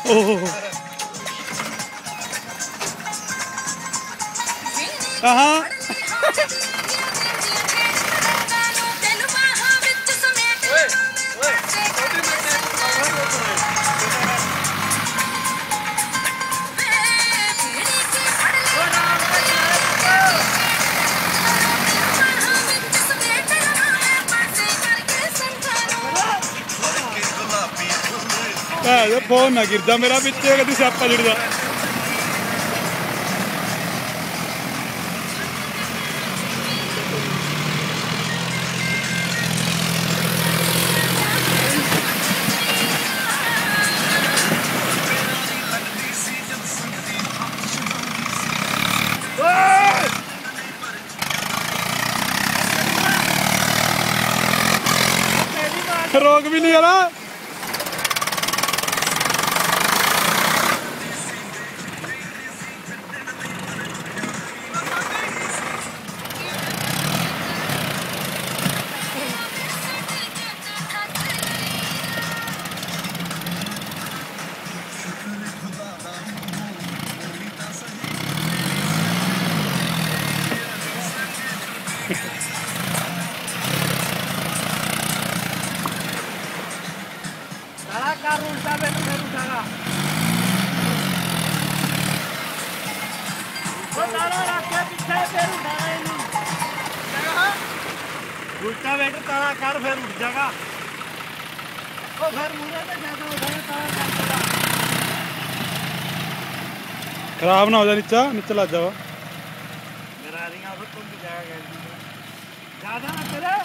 ओह हाँ फोन ना गिरदा मेरा पिछे कभी स्यापा जुड़दा रोक भी नहीं आ रहा कार उल्टा फिर उठागा वो तारा रख के पीछे फिर उठाना इन्हें उल्टा बैठ तारा कर फिर उठ जाएगा वो फिर मुझे तो ज्यादा उठाना तारा कर देगा खराब ना हो जाए नीचे लग जाओ मेरा रिंगा फिर तुम भी जाएगा ज्यादा ना चले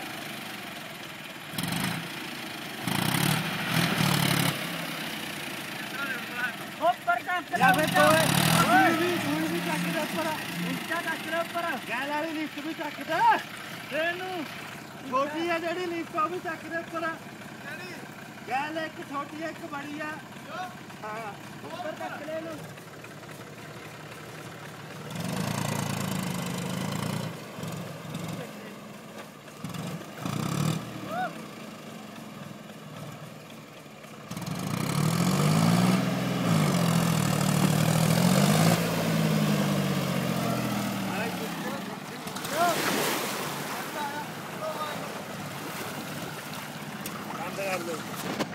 या फिर तो धूल भी चक दे ऊपर ऊंचा चक दे ऊपर गैल वाली लिफ्ट भी चक दे ट्रेन छोटी है जेडी लिफ्ट भी चक दे ऊपर गैल एक छोटी है एक बड़ी है हां ऊपर चक ले लो Hello.